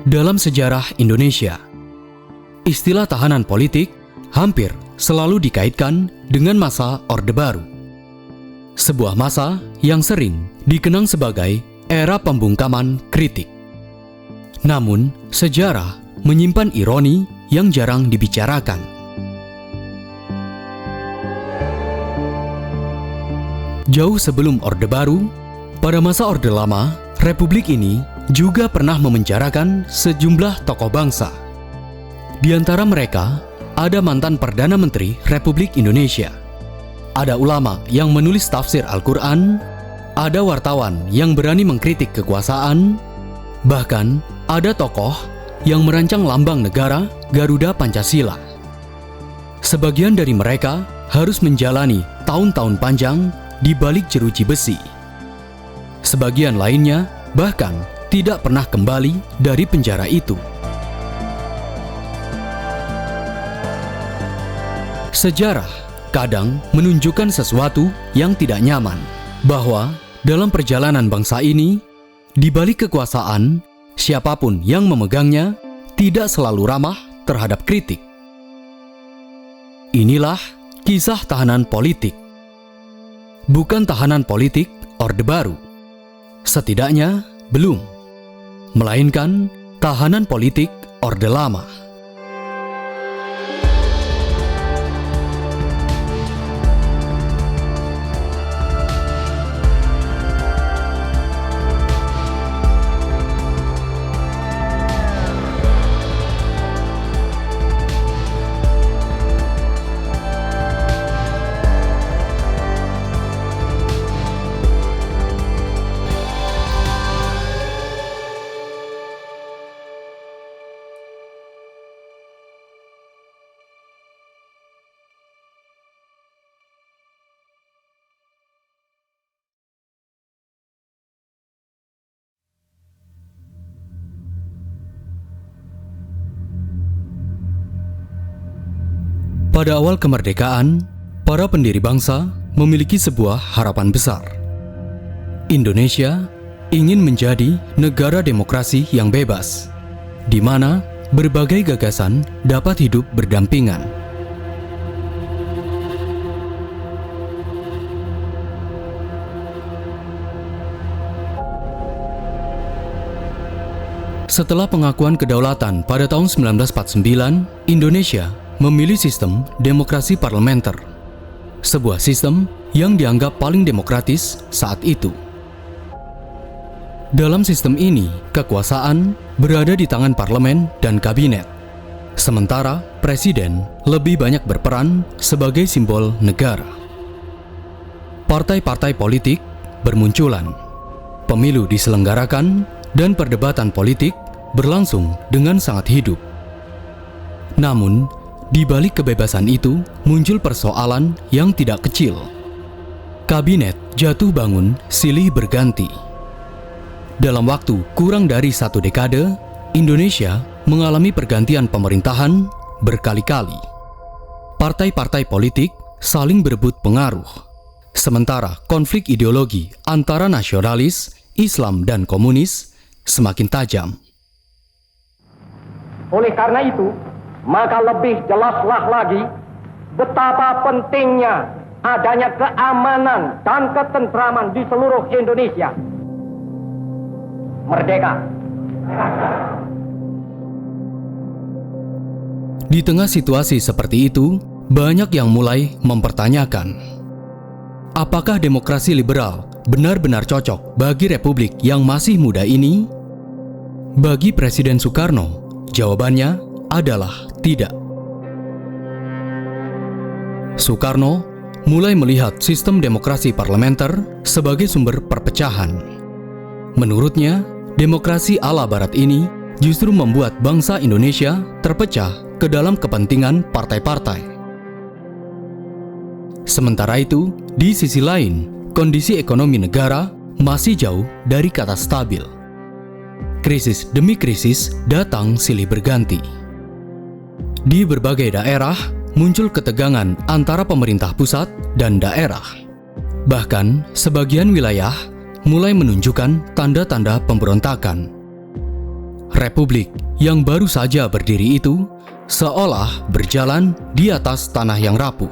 Dalam sejarah Indonesia, istilah tahanan politik hampir selalu dikaitkan dengan masa Orde Baru. Sebuah masa yang sering dikenang sebagai era pembungkaman kritik. Namun, sejarah menyimpan ironi yang jarang dibicarakan. Jauh sebelum Orde Baru, pada masa Orde Lama, Republik ini juga pernah memenjarakan sejumlah tokoh bangsa. Di antara mereka, ada mantan Perdana Menteri Republik Indonesia. Ada ulama yang menulis tafsir Al-Quran, ada wartawan yang berani mengkritik kekuasaan, bahkan ada tokoh yang merancang lambang negara Garuda Pancasila. Sebagian dari mereka harus menjalani tahun-tahun panjang di balik jeruji besi. Sebagian lainnya bahkan tidak pernah kembali dari penjara itu. Sejarah kadang menunjukkan sesuatu yang tidak nyaman, bahwa dalam perjalanan bangsa ini, di balik kekuasaan, siapapun yang memegangnya tidak selalu ramah terhadap kritik. Inilah kisah tahanan politik. Bukan tahanan politik Orde Baru. Setidaknya belum. Melainkan tahanan politik Orde Lama. Pada awal kemerdekaan, para pendiri bangsa memiliki sebuah harapan besar. Indonesia ingin menjadi negara demokrasi yang bebas, di mana berbagai gagasan dapat hidup berdampingan. Setelah pengakuan kedaulatan pada tahun 1949, Indonesia memilih sistem demokrasi parlementer, sebuah sistem yang dianggap paling demokratis saat itu. Dalam sistem ini, kekuasaan berada di tangan parlemen dan kabinet, sementara presiden lebih banyak berperan sebagai simbol negara. Partai-partai politik bermunculan, pemilu diselenggarakan, dan perdebatan politik berlangsung dengan sangat hidup. Namun, di balik kebebasan itu muncul persoalan yang tidak kecil. Kabinet jatuh bangun silih berganti. Dalam waktu kurang dari 1 dekade, Indonesia mengalami pergantian pemerintahan berkali-kali. Partai-partai politik saling berebut pengaruh, sementara konflik ideologi antara nasionalis, Islam, dan komunis semakin tajam. Oleh karena itu, maka lebih jelaslah lagi betapa pentingnya adanya keamanan dan ketentraman di seluruh Indonesia. Merdeka! Di tengah situasi seperti itu, banyak yang mulai mempertanyakan, apakah demokrasi liberal benar-benar cocok bagi republik yang masih muda ini? Bagi Presiden Soekarno, jawabannya adalah tidak. Soekarno mulai melihat sistem demokrasi parlementer sebagai sumber perpecahan. Menurutnya, demokrasi ala barat ini justru membuat bangsa Indonesia terpecah ke dalam kepentingan partai-partai. Sementara itu, di sisi lain, kondisi ekonomi negara masih jauh dari kata stabil. Krisis demi krisis datang silih berganti. Di berbagai daerah muncul ketegangan antara pemerintah pusat dan daerah. Bahkan sebagian wilayah mulai menunjukkan tanda-tanda pemberontakan. Republik yang baru saja berdiri itu seolah berjalan di atas tanah yang rapuh.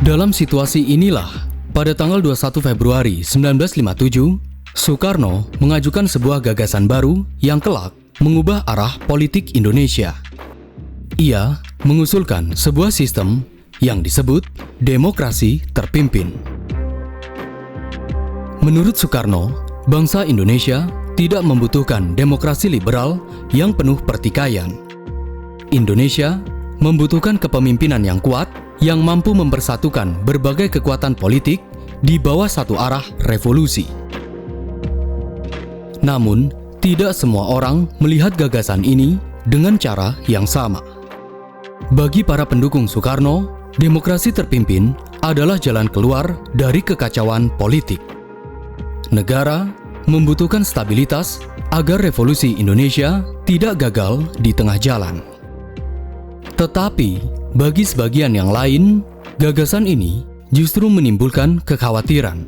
Dalam situasi inilah, pada tanggal 21 Februari 1957, Soekarno mengajukan sebuah gagasan baru yang kelak mengubah arah politik Indonesia. Ia mengusulkan sebuah sistem yang disebut demokrasi terpimpin. Menurut Soekarno, bangsa Indonesia tidak membutuhkan demokrasi liberal yang penuh pertikaian. Indonesia membutuhkan kepemimpinan yang kuat yang mampu mempersatukan berbagai kekuatan politik di bawah satu arah revolusi. Namun, tidak semua orang melihat gagasan ini dengan cara yang sama. Bagi para pendukung Soekarno, demokrasi terpimpin adalah jalan keluar dari kekacauan politik. Negara membutuhkan stabilitas agar revolusi Indonesia tidak gagal di tengah jalan. Tetapi, bagi sebagian yang lain, gagasan ini justru menimbulkan kekhawatiran.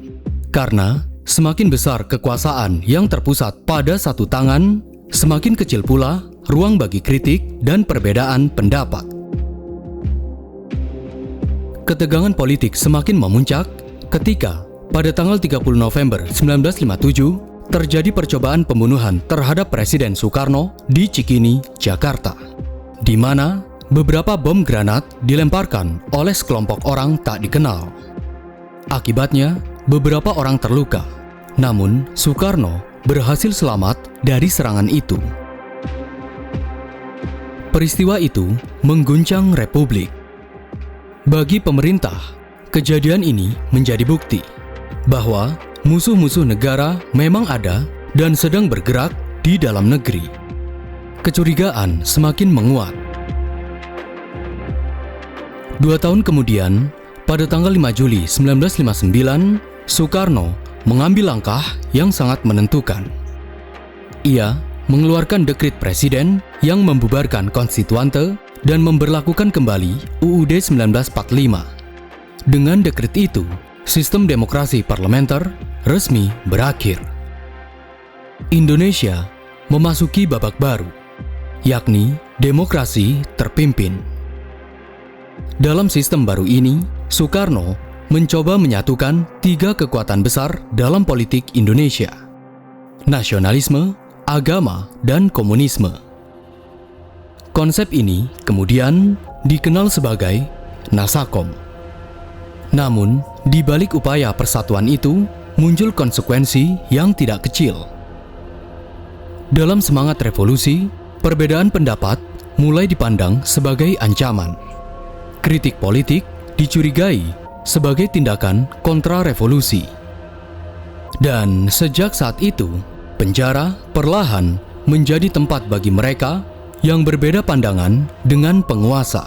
Karena semakin besar kekuasaan yang terpusat pada satu tangan, semakin kecil pula ruang bagi kritik dan perbedaan pendapat. Ketegangan politik semakin memuncak ketika pada tanggal 30 November 1957 terjadi percobaan pembunuhan terhadap Presiden Soekarno di Cikini, Jakarta, di mana beberapa bom granat dilemparkan oleh sekelompok orang tak dikenal. Akibatnya, beberapa orang terluka, namun Soekarno berhasil selamat dari serangan itu. Peristiwa itu mengguncang Republik. Bagi pemerintah, kejadian ini menjadi bukti bahwa musuh-musuh negara memang ada dan sedang bergerak di dalam negeri. Kecurigaan semakin menguat. 2 tahun kemudian, pada tanggal 5 Juli 1959, Soekarno mengambil langkah yang sangat menentukan. Ia mengeluarkan dekret presiden yang membubarkan konstituante dan memberlakukan kembali UUD 1945. Dengan dekret itu, sistem demokrasi parlementer resmi berakhir. Indonesia memasuki babak baru, yakni demokrasi terpimpin. Dalam sistem baru ini, Soekarno mencoba menyatukan 3 kekuatan besar dalam politik Indonesia: nasionalisme, agama, dan komunisme. Konsep ini kemudian dikenal sebagai Nasakom. Namun, di balik upaya persatuan itu, muncul konsekuensi yang tidak kecil. Dalam semangat revolusi, perbedaan pendapat mulai dipandang sebagai ancaman. Kritik politik dicurigai sebagai tindakan kontra-revolusi. Dan sejak saat itu, penjara perlahan menjadi tempat bagi mereka yang berbeda pandangan dengan penguasa.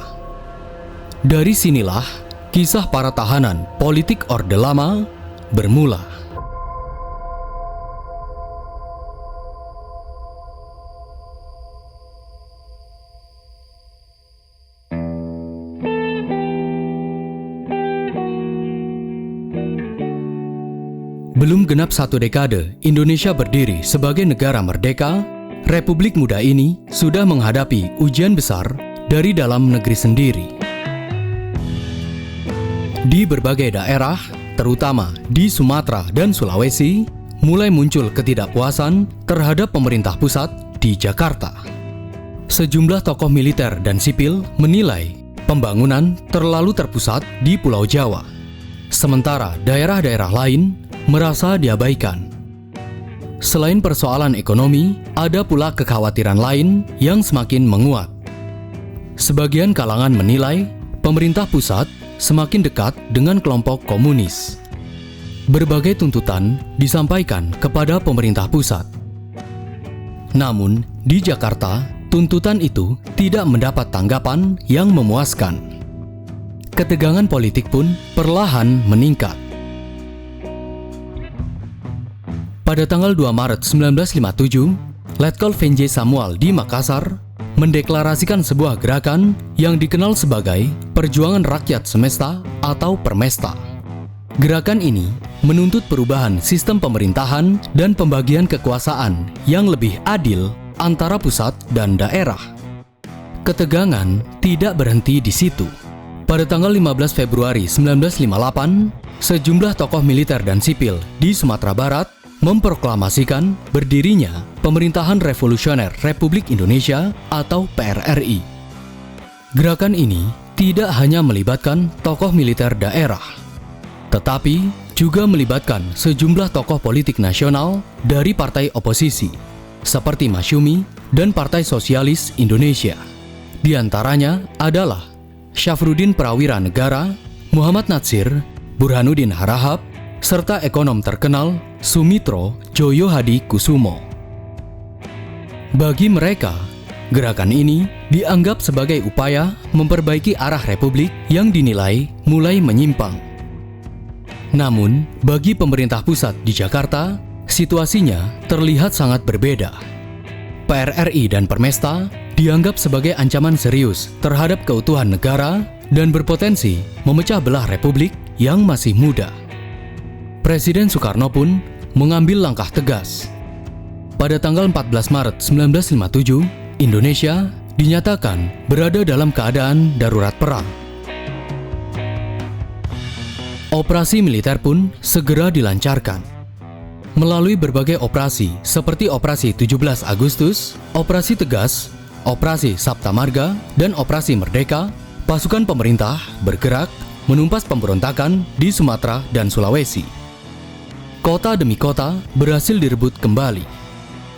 Dari sinilah kisah para tahanan politik Orde Lama bermula. Belum genap 1 dekade Indonesia berdiri sebagai negara merdeka, Republik Muda ini sudah menghadapi ujian besar dari dalam negeri sendiri. Di berbagai daerah, terutama di Sumatera dan Sulawesi, mulai muncul ketidakpuasan terhadap pemerintah pusat di Jakarta. Sejumlah tokoh militer dan sipil menilai pembangunan terlalu terpusat di Pulau Jawa, sementara daerah-daerah lain merasa diabaikan. Selain persoalan ekonomi, ada pula kekhawatiran lain yang semakin menguat. Sebagian kalangan menilai pemerintah pusat semakin dekat dengan kelompok komunis. Berbagai tuntutan disampaikan kepada pemerintah pusat. Namun, di Jakarta, tuntutan itu tidak mendapat tanggapan yang memuaskan. Ketegangan politik pun perlahan meningkat. Pada tanggal 2 Maret 1957, Letkol Venj Samuel di Makassar mendeklarasikan sebuah gerakan yang dikenal sebagai Perjuangan Rakyat Semesta atau Permesta. Gerakan ini menuntut perubahan sistem pemerintahan dan pembagian kekuasaan yang lebih adil antara pusat dan daerah. Ketegangan tidak berhenti di situ. Pada tanggal 15 Februari 1958, sejumlah tokoh militer dan sipil di Sumatera Barat memproklamasikan berdirinya Pemerintahan Revolusioner Republik Indonesia atau PRRI. Gerakan ini tidak hanya melibatkan tokoh militer daerah, tetapi juga melibatkan sejumlah tokoh politik nasional dari partai oposisi, seperti Masyumi dan Partai Sosialis Indonesia. Di antaranya adalah Syafruddin Prawira Negara, Muhammad Natsir, Burhanuddin Harahap, serta ekonom terkenal Sumitro Joyo Hadi Kusumo. Bagi mereka, gerakan ini dianggap sebagai upaya memperbaiki arah republik yang dinilai mulai menyimpang. Namun, bagi pemerintah pusat di Jakarta, situasinya terlihat sangat berbeda. PRRI dan Permesta dianggap sebagai ancaman serius terhadap keutuhan negara dan berpotensi memecah belah republik yang masih muda. Presiden Soekarno pun mengambil langkah tegas. Pada tanggal 14 Maret 1957, Indonesia dinyatakan berada dalam keadaan darurat perang. Operasi militer pun segera dilancarkan. Melalui berbagai operasi seperti Operasi 17 Agustus, Operasi Tegas, Operasi Sabta Marga, dan Operasi Merdeka, pasukan pemerintah bergerak menumpas pemberontakan di Sumatera dan Sulawesi. Kota demi kota berhasil direbut kembali.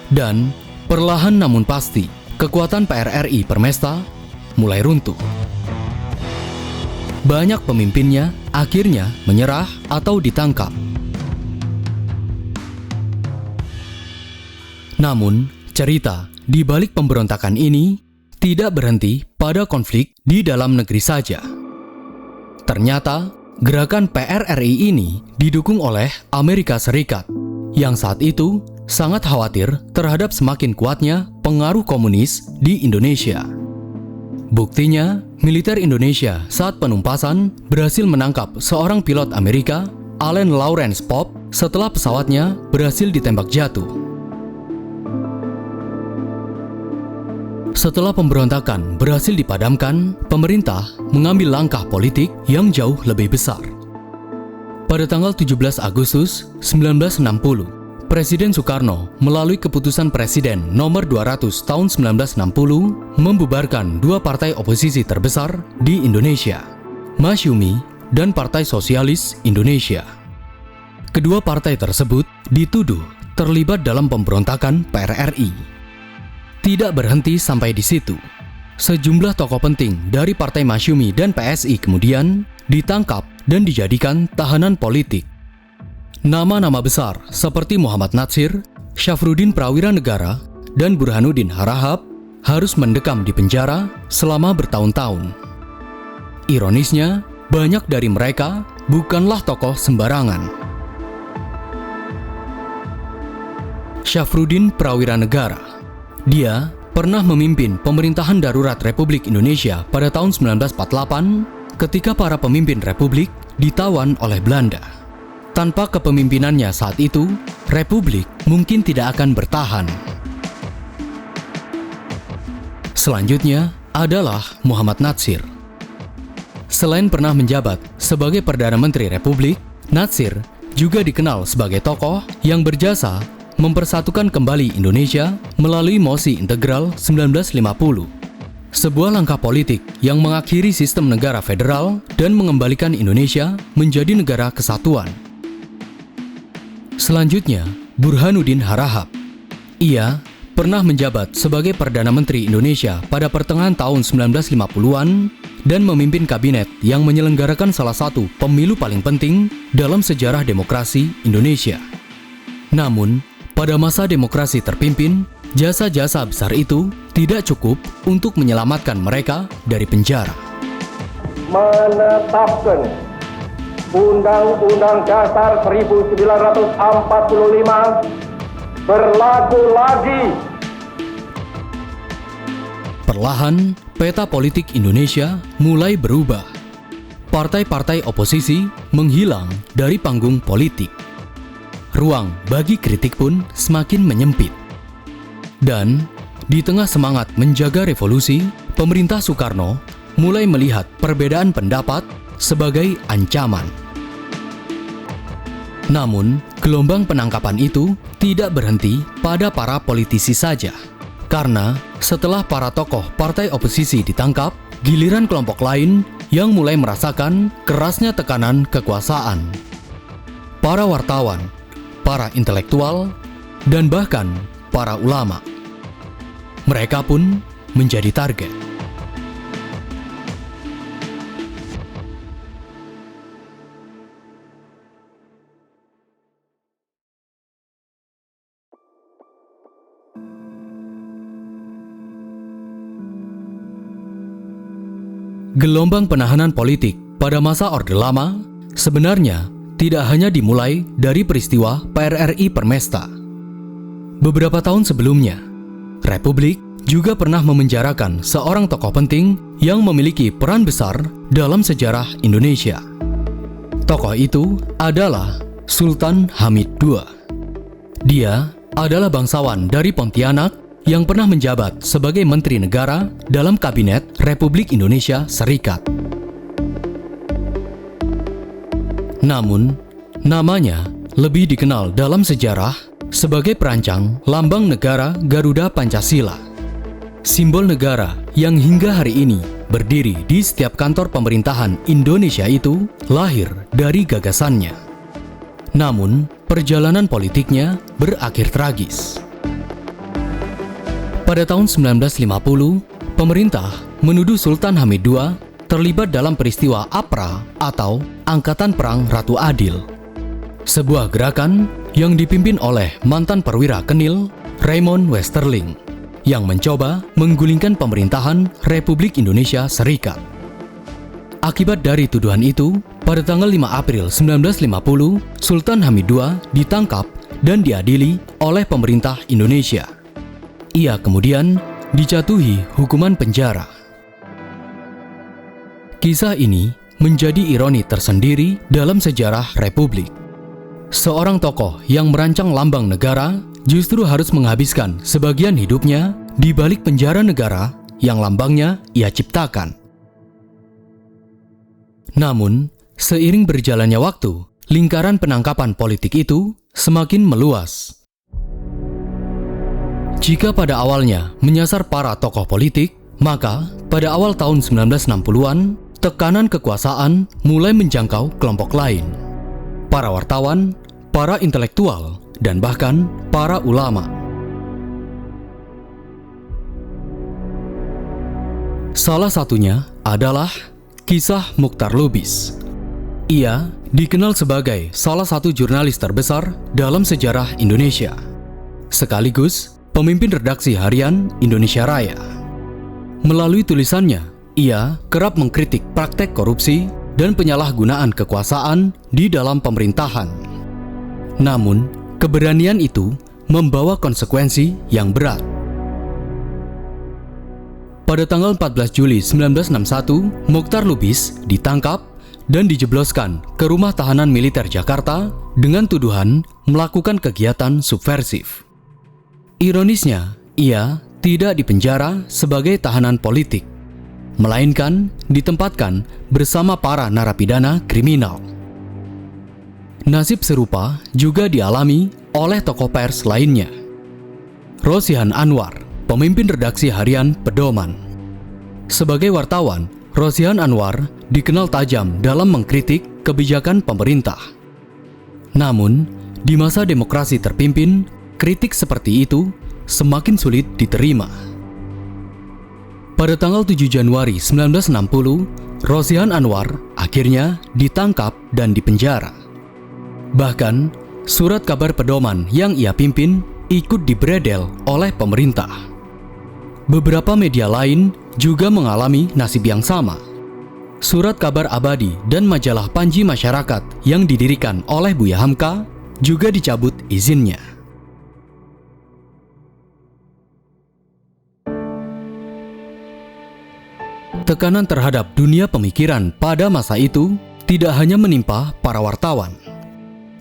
Dan perlahan namun pasti, kekuatan PRRI Permesta mulai runtuh. Banyak pemimpinnya akhirnya menyerah atau ditangkap. Namun, cerita di balik pemberontakan ini tidak berhenti pada konflik di dalam negeri saja. Ternyata, gerakan PRRI ini didukung oleh Amerika Serikat, yang saat itu sangat khawatir terhadap semakin kuatnya pengaruh komunis di Indonesia. Buktinya, militer Indonesia saat penumpasan berhasil menangkap seorang pilot Amerika, Allen Lawrence Pope, setelah pesawatnya berhasil ditembak jatuh. Setelah pemberontakan berhasil dipadamkan, pemerintah mengambil langkah politik yang jauh lebih besar. Pada tanggal 17 Agustus 1960, Presiden Soekarno melalui keputusan Presiden nomor 200 tahun 1960 membubarkan dua partai oposisi terbesar di Indonesia, Masyumi dan Partai Sosialis Indonesia. Kedua partai tersebut dituduh terlibat dalam pemberontakan PRRI. Tidak berhenti sampai di situ. Sejumlah tokoh penting dari Partai Masyumi dan PSI kemudian ditangkap dan dijadikan tahanan politik. Nama-nama besar seperti Muhammad Natsir, Syafruddin Prawira Negara, dan Burhanuddin Harahap harus mendekam di penjara selama bertahun-tahun. Ironisnya, banyak dari mereka bukanlah tokoh sembarangan. Syafruddin Prawira Negara. Dia pernah memimpin pemerintahan darurat Republik Indonesia pada tahun 1948 ketika para pemimpin Republik ditawan oleh Belanda. Tanpa kepemimpinannya saat itu, Republik mungkin tidak akan bertahan. Selanjutnya adalah Muhammad Natsir. Selain pernah menjabat sebagai Perdana Menteri Republik, Natsir juga dikenal sebagai tokoh yang berjasa mempersatukan kembali Indonesia melalui Mosi Integral 1950. Sebuah langkah politik yang mengakhiri sistem negara federal dan mengembalikan Indonesia menjadi negara kesatuan. Selanjutnya, Burhanuddin Harahap. Ia pernah menjabat sebagai Perdana Menteri Indonesia pada pertengahan tahun 1950-an dan memimpin kabinet yang menyelenggarakan salah satu pemilu paling penting dalam sejarah demokrasi Indonesia. Namun, pada masa demokrasi terpimpin, jasa-jasa besar itu tidak cukup untuk menyelamatkan mereka dari penjara. Menetapkan Undang-Undang Dasar 1945 berlaku lagi. Perlahan, peta politik Indonesia mulai berubah. partai-partai oposisi menghilang dari panggung politik. Ruang bagi kritik pun semakin menyempit. Dan di tengah semangat menjaga revolusi, pemerintah Soekarno mulai melihat perbedaan pendapat sebagai ancaman. Namun, gelombang penangkapan itu tidak berhenti pada para politisi saja. Karena setelah para tokoh partai oposisi ditangkap, giliran kelompok lain yang mulai merasakan kerasnya tekanan kekuasaan. Para wartawan, para intelektual, dan bahkan para ulama. Mereka pun menjadi target. Gelombang penahanan politik pada masa Orde Lama sebenarnya tidak hanya dimulai dari peristiwa PRRI Permesta. Beberapa tahun sebelumnya, Republik juga pernah memenjarakan seorang tokoh penting yang memiliki peran besar dalam sejarah Indonesia. Tokoh itu adalah Sultan Hamid II. Dia adalah bangsawan dari Pontianak yang pernah menjabat sebagai Menteri Negara dalam Kabinet Republik Indonesia Serikat. Namun, namanya lebih dikenal dalam sejarah sebagai perancang lambang negara Garuda Pancasila. Simbol negara yang hingga hari ini berdiri di setiap kantor pemerintahan Indonesia itu lahir dari gagasannya. Namun, perjalanan politiknya berakhir tragis. Pada tahun 1950, pemerintah menuduh Sultan Hamid II terlibat dalam peristiwa APRA atau Angkatan Perang Ratu Adil. Sebuah gerakan yang dipimpin oleh mantan perwira Kenil, Raymond Westerling, yang mencoba menggulingkan pemerintahan Republik Indonesia Serikat. Akibat dari tuduhan itu, pada tanggal 5 April 1950, Sultan Hamid II ditangkap dan diadili oleh pemerintah Indonesia. Ia kemudian dijatuhi hukuman penjara. Kisah ini menjadi ironi tersendiri dalam sejarah Republik. Seorang tokoh yang merancang lambang negara justru harus menghabiskan sebagian hidupnya di balik penjara negara yang lambangnya ia ciptakan. Namun, seiring berjalannya waktu, lingkaran penangkapan politik itu semakin meluas. Jika pada awalnya menyasar para tokoh politik, maka pada awal tahun 1960-an, tekanan kekuasaan mulai menjangkau kelompok lain. Para wartawan, para intelektual, dan bahkan para ulama. Salah satunya adalah kisah Muchtar Lubis. Ia dikenal sebagai salah satu jurnalis terbesar dalam sejarah Indonesia, sekaligus pemimpin redaksi harian Indonesia Raya. Melalui tulisannya, ia kerap mengkritik praktek korupsi dan penyalahgunaan kekuasaan di dalam pemerintahan. Namun, keberanian itu membawa konsekuensi yang berat. Pada tanggal 14 Juli 1961, Muchtar Lubis ditangkap dan dijebloskan ke rumah tahanan militer Jakarta dengan tuduhan melakukan kegiatan subversif. Ironisnya, ia tidak dipenjara sebagai tahanan politik, melainkan ditempatkan bersama para narapidana kriminal. Nasib serupa juga dialami oleh tokoh pers lainnya. Rosihan Anwar, pemimpin redaksi harian Pedoman. Sebagai wartawan, Rosihan Anwar dikenal tajam dalam mengkritik kebijakan pemerintah. Namun, di masa demokrasi terpimpin, kritik seperti itu semakin sulit diterima. Pada tanggal 7 Januari 1960, Rosihan Anwar akhirnya ditangkap dan dipenjara. Bahkan, surat kabar Pedoman yang ia pimpin ikut dibredel oleh pemerintah. Beberapa media lain juga mengalami nasib yang sama. Surat kabar abadi dan majalah Panji Masyarakat yang didirikan oleh Buya Hamka juga dicabut izinnya. Tekanan terhadap dunia pemikiran pada masa itu tidak hanya menimpa para wartawan.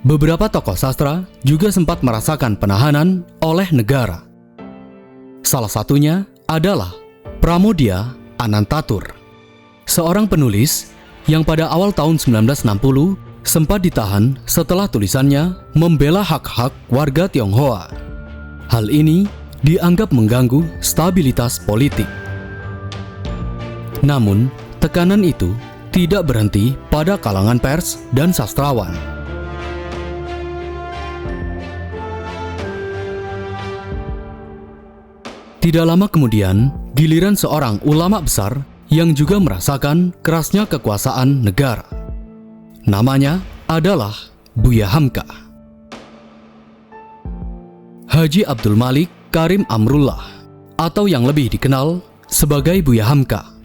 Beberapa tokoh sastra juga sempat merasakan penahanan oleh negara. Salah satunya adalah Pramoedya Anantatur, seorang penulis yang pada awal tahun 1960 sempat ditahan setelah tulisannya membela hak-hak warga Tionghoa. Hal ini dianggap mengganggu stabilitas politik. Namun, tekanan itu tidak berhenti pada kalangan pers dan sastrawan. Tidak lama kemudian, giliran seorang ulama besar yang juga merasakan kerasnya kekuasaan negara. Namanya adalah Buya Hamka. Haji Abdul Malik Karim Amrullah, atau yang lebih dikenal sebagai Buya Hamka,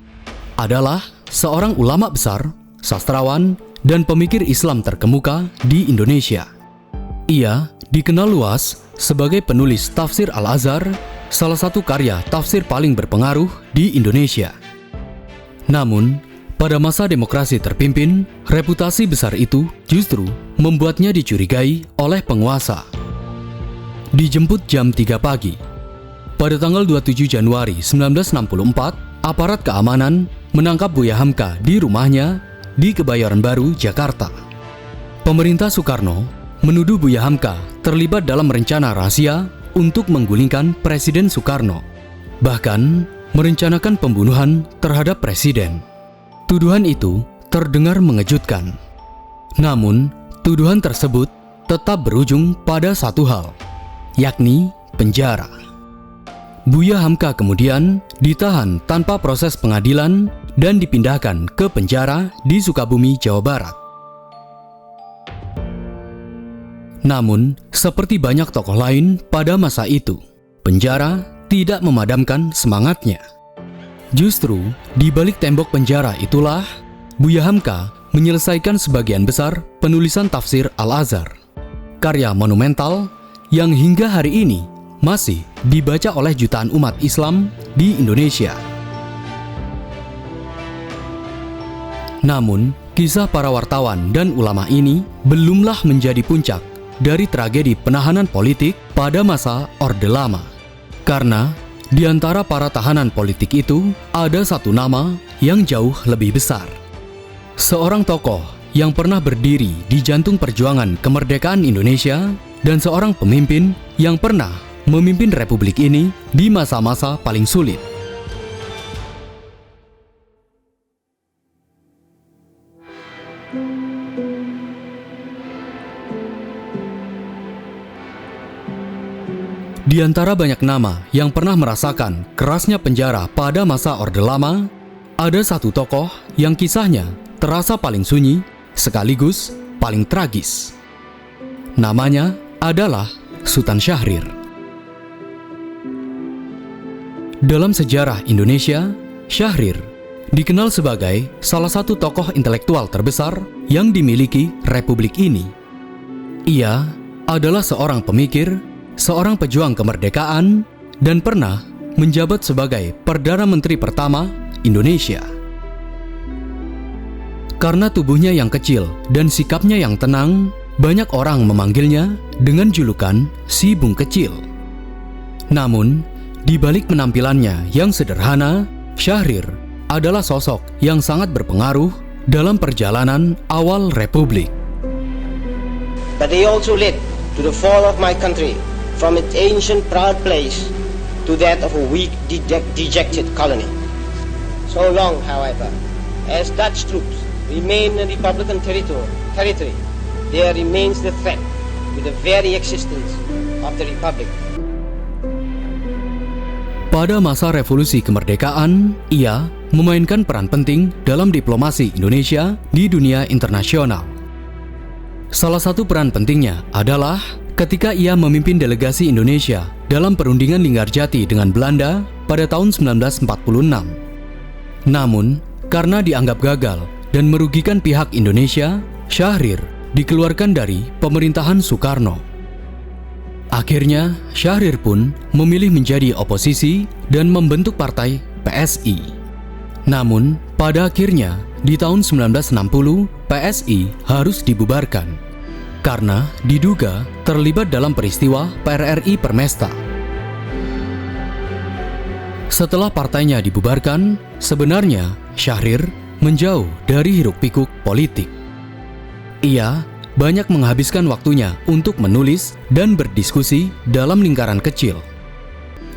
adalah seorang ulama besar, sastrawan, dan pemikir Islam terkemuka di Indonesia. Ia dikenal luas sebagai penulis Tafsir Al-Azhar, salah satu karya tafsir paling berpengaruh di Indonesia. Namun, pada masa demokrasi terpimpin, reputasi besar itu justru membuatnya dicurigai oleh penguasa. Dijemput jam 3 pagi. Pada tanggal 27 Januari 1964, aparat keamanan menangkap Buya Hamka di rumahnya di Kebayoran Baru, Jakarta. Pemerintah Soekarno menuduh Buya Hamka terlibat dalam rencana rahasia untuk menggulingkan Presiden Soekarno, bahkan merencanakan pembunuhan terhadap Presiden. Tuduhan itu terdengar mengejutkan. Namun, tuduhan tersebut tetap berujung pada satu hal, yakni penjara. Buya Hamka kemudian ditahan tanpa proses pengadilan dan dipindahkan ke penjara di Sukabumi, Jawa Barat. Namun, seperti banyak tokoh lain pada masa itu, penjara tidak memadamkan semangatnya. Justru, di balik tembok penjara itulah, Buya Hamka menyelesaikan sebagian besar penulisan Tafsir Al-Azhar, karya monumental yang hingga hari ini masih dibaca oleh jutaan umat Islam di Indonesia. Namun, kisah para wartawan dan ulama ini belumlah menjadi puncak dari tragedi penahanan politik pada masa Orde Lama. Karena di antara para tahanan politik itu ada satu nama yang jauh lebih besar. Seorang tokoh yang pernah berdiri di jantung perjuangan kemerdekaan Indonesia dan seorang pemimpin yang pernah memimpin republik ini di masa-masa paling sulit. Di antara banyak nama yang pernah merasakan kerasnya penjara pada masa Orde Lama, ada satu tokoh yang kisahnya terasa paling sunyi sekaligus paling tragis. Namanya adalah Sultan Syahrir. Dalam sejarah Indonesia, Syahrir dikenal sebagai salah satu tokoh intelektual terbesar yang dimiliki republik ini. Ia adalah seorang pemikir, seorang pejuang kemerdekaan, dan pernah menjabat sebagai Perdana Menteri pertama Indonesia. Karena tubuhnya yang kecil dan sikapnya yang tenang, banyak orang memanggilnya dengan julukan Si Bung Kecil. Namun, di balik penampilannya yang sederhana, Syahrir adalah sosok yang sangat berpengaruh dalam perjalanan awal Republik. But they also led to the fall of my country from its ancient proud place to that of a weak, dejected colony. So long, however, as Dutch troops remain in Republican territory, there remains the threat to the very existence of the Republic. Pada masa revolusi kemerdekaan, ia memainkan peran penting dalam diplomasi Indonesia di dunia internasional. Salah satu peran pentingnya adalah ketika ia memimpin delegasi Indonesia dalam perundingan Linggarjati dengan Belanda pada tahun 1946. Namun, karena dianggap gagal dan merugikan pihak Indonesia, Syahrir dikeluarkan dari pemerintahan Soekarno. Akhirnya, Syahrir pun memilih menjadi oposisi dan membentuk partai PSI. Namun, pada akhirnya di tahun 1960 PSI harus dibubarkan karena diduga terlibat dalam peristiwa PRRI Permesta. Setelah partainya dibubarkan, sebenarnya Syahrir menjauh dari hiruk-pikuk politik. Ia banyak menghabiskan waktunya untuk menulis dan berdiskusi dalam lingkaran kecil.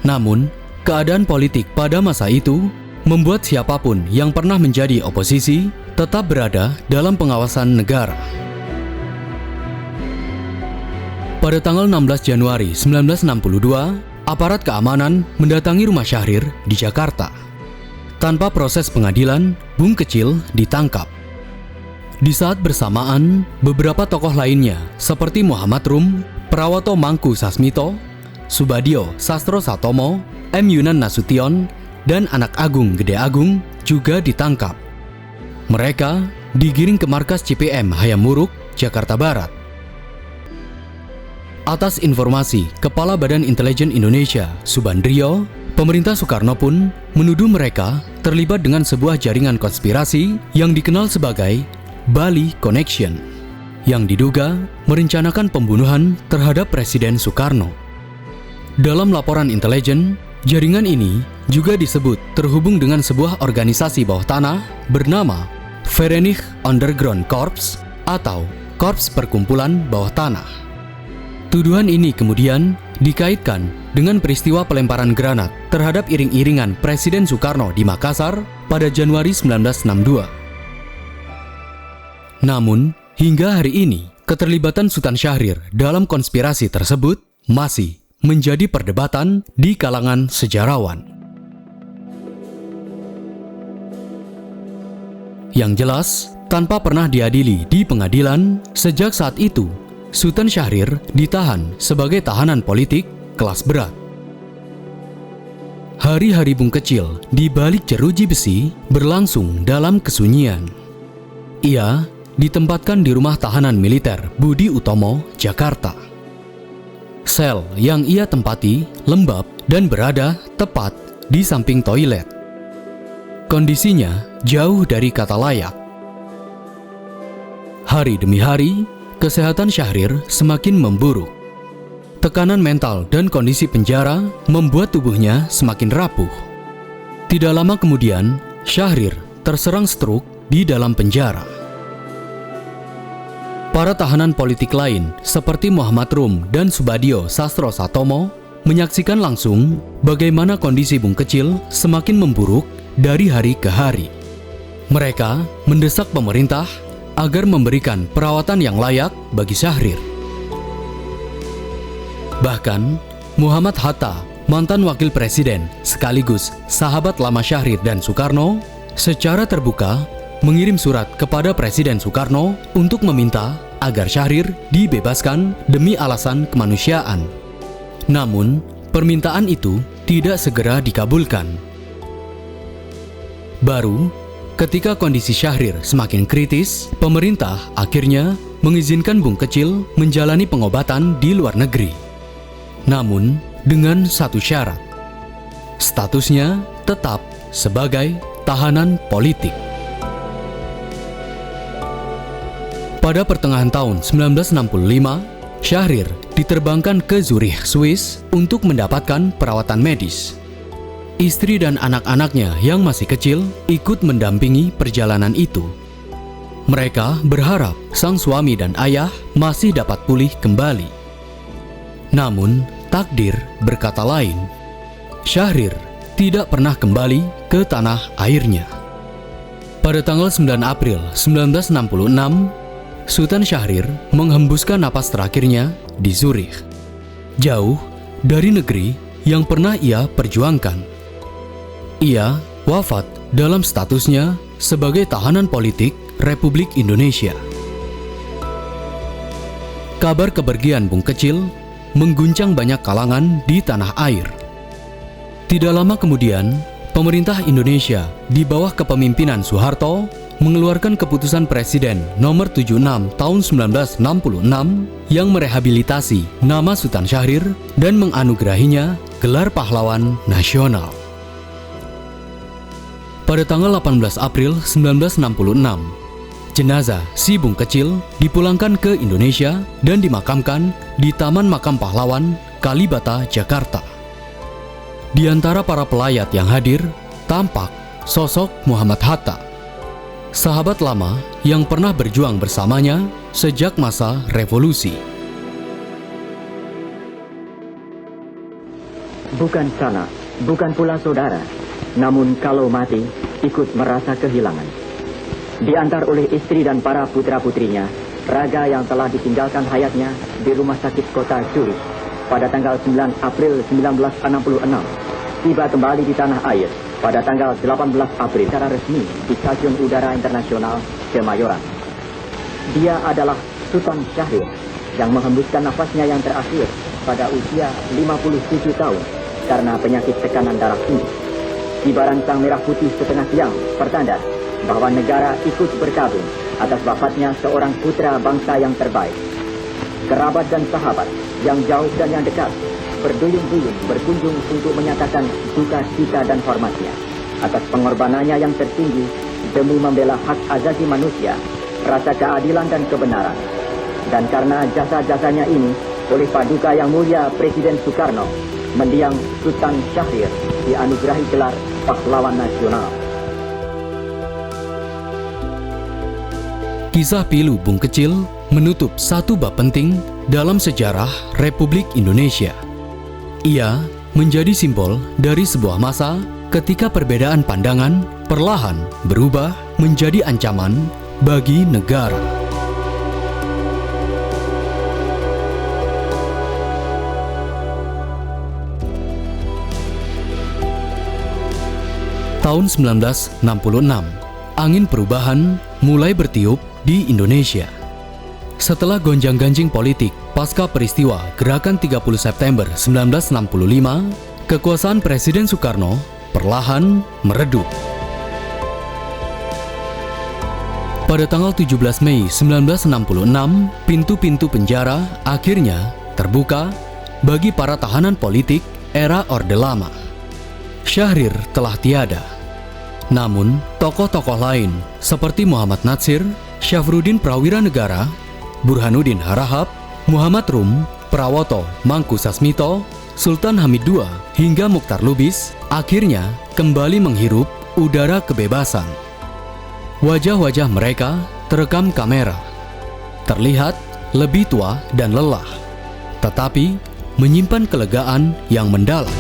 Namun, keadaan politik pada masa itu membuat siapapun yang pernah menjadi oposisi tetap berada dalam pengawasan negara. Pada tanggal 16 Januari 1962, aparat keamanan mendatangi rumah Syahrir di Jakarta. Tanpa proses pengadilan, Bung Kecil ditangkap. Di saat bersamaan, beberapa tokoh lainnya seperti Muhammad Rum, Prawoto Mangku Sasmito, Subadio Sastro Satomo, M. Yunan Nasution, dan anak agung Gede Agung juga ditangkap. Mereka digiring ke markas CPM Hayam Wuruk, Jakarta Barat. Atas informasi Kepala Badan Intelijen Indonesia, Subandrio, pemerintah Soekarno pun menuduh mereka terlibat dengan sebuah jaringan konspirasi yang dikenal sebagai Bali Connection, yang diduga merencanakan pembunuhan terhadap Presiden Soekarno. Dalam laporan intelijen, jaringan ini juga disebut terhubung dengan sebuah organisasi bawah tanah bernama Verenigd Underground Corps atau Korps Perkumpulan Bawah Tanah. Tuduhan ini kemudian dikaitkan dengan peristiwa pelemparan granat terhadap iring-iringan Presiden Soekarno di Makassar pada Januari 1962. Namun, hingga hari ini, keterlibatan Sultan Syahrir dalam konspirasi tersebut masih menjadi perdebatan di kalangan sejarawan. Yang jelas, tanpa pernah diadili di pengadilan, sejak saat itu, Sultan Syahrir ditahan sebagai tahanan politik kelas berat. Hari-hari Bung Kecil di balik jeruji besi berlangsung dalam kesunyian. Ia ditempatkan di rumah tahanan militer Budi Utomo, Jakarta. Sel yang ia tempati lembab dan berada tepat di samping toilet. Kondisinya jauh dari kata layak. Hari demi hari, kesehatan Syahrir semakin memburuk. Tekanan mental dan kondisi penjara membuat tubuhnya semakin rapuh. Tidak lama kemudian, Syahrir terserang stroke di dalam penjara. Para tahanan politik lain seperti Muhammad Rum dan Subadio Sastro Satomo menyaksikan langsung bagaimana kondisi Bung Kecil semakin memburuk dari hari ke hari. Mereka mendesak pemerintah agar memberikan perawatan yang layak bagi Syahrir. Bahkan, Muhammad Hatta, mantan wakil presiden sekaligus sahabat lama Syahrir dan Soekarno, secara terbuka mengirim surat kepada Presiden Soekarno untuk meminta agar Syahrir dibebaskan demi alasan kemanusiaan. Namun, permintaan itu tidak segera dikabulkan. Baru ketika kondisi Syahrir semakin kritis, pemerintah akhirnya mengizinkan Bung Kecil menjalani pengobatan di luar negeri. Namun, dengan satu syarat. Statusnya tetap sebagai tahanan politik. Pada pertengahan tahun 1965, Syahrir diterbangkan ke Zurich, Swiss untuk mendapatkan perawatan medis. Istri dan anak-anaknya yang masih kecil ikut mendampingi perjalanan itu. Mereka berharap sang suami dan ayah masih dapat pulih kembali. Namun, takdir berkata lain. Syahrir tidak pernah kembali ke tanah airnya. Pada tanggal 9 April 1966, Sultan Syahrir menghembuskan napas terakhirnya di Zurich, jauh dari negeri yang pernah ia perjuangkan. Ia wafat dalam statusnya sebagai tahanan politik Republik Indonesia. Kabar kepergian Bung Kecil mengguncang banyak kalangan di tanah air. Tidak lama kemudian, pemerintah Indonesia di bawah kepemimpinan Soeharto mengeluarkan keputusan Presiden nomor 76 tahun 1966 yang merehabilitasi nama Sultan Syahrir dan menganugerahinya gelar pahlawan nasional. Pada tanggal 18 April 1966, jenazah si Bung Kecil dipulangkan ke Indonesia dan dimakamkan di Taman Makam Pahlawan, Kalibata, Jakarta. Di antara para pelayat yang hadir, tampak sosok Muhammad Hatta, sahabat lama yang pernah berjuang bersamanya sejak masa revolusi. Bukan sanak, bukan pula saudara, namun kalau mati, ikut merasa kehilangan. Diantar oleh istri dan para putra-putrinya, raga yang telah ditinggalkan hayatnya di rumah sakit kota Zurich pada tanggal 9 April 1966, tiba kembali di tanah air pada tanggal 18 April secara resmi di Stasiun Udara Internasional Kemayoran. Dia adalah Sultan Syahrir yang menghembuskan nafasnya yang terakhir pada usia 57 tahun karena penyakit tekanan darah tinggi. Kibaran sang merah putih setengah tiang pertanda bahwa negara ikut berkabung atas wafatnya seorang putra bangsa yang terbaik. Kerabat dan sahabat yang jauh dan yang dekat berduyun-duyun berkunjung untuk menyatakan duka cita dan hormatnya atas pengorbanannya yang tertinggi demi membela hak asasi manusia, rasa keadilan dan kebenaran. Dan karena jasa-jasanya ini, oleh Paduka Yang Mulia Presiden Soekarno, mendiang Sultan Syahrir dianugerahi gelar Pahlawan Nasional. Kisah pilu Bung Kecil menutup satu bab penting dalam sejarah Republik Indonesia. Ia menjadi simbol dari sebuah masa ketika perbedaan pandangan perlahan berubah menjadi ancaman bagi negara. Tahun 1966, angin perubahan mulai bertiup di Indonesia. Setelah gonjang-ganjing politik pasca peristiwa Gerakan 30 September 1965, kekuasaan Presiden Soekarno perlahan meredup. Pada tanggal 17 Mei 1966, pintu-pintu penjara akhirnya terbuka bagi para tahanan politik era Orde Lama. Syahrir telah tiada. Namun, tokoh-tokoh lain seperti Muhammad Natsir, Syafruddin Prawiranegara, Burhanuddin Harahap, Muhammad Rum, Prawoto Mangkusasmito, Sultan Hamid II, hingga Mukhtar Lubis akhirnya kembali menghirup udara kebebasan. Wajah-wajah mereka terekam kamera, terlihat lebih tua dan lelah, tetapi menyimpan kelegaan yang mendalam.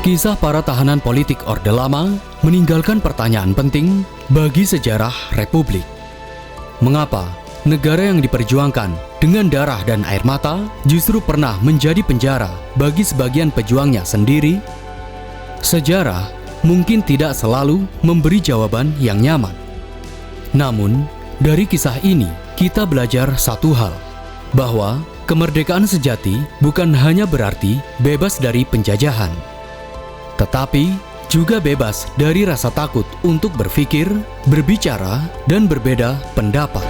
Kisah para tahanan politik Orde Lama meninggalkan pertanyaan penting bagi sejarah Republik. Mengapa negara yang diperjuangkan dengan darah dan air mata justru pernah menjadi penjara bagi sebagian pejuangnya sendiri? Sejarah mungkin tidak selalu memberi jawaban yang nyaman. Namun, dari kisah ini kita belajar satu hal, bahwa kemerdekaan sejati bukan hanya berarti bebas dari penjajahan, tetapi juga bebas dari rasa takut untuk berpikir, berbicara, dan berbeda pendapat.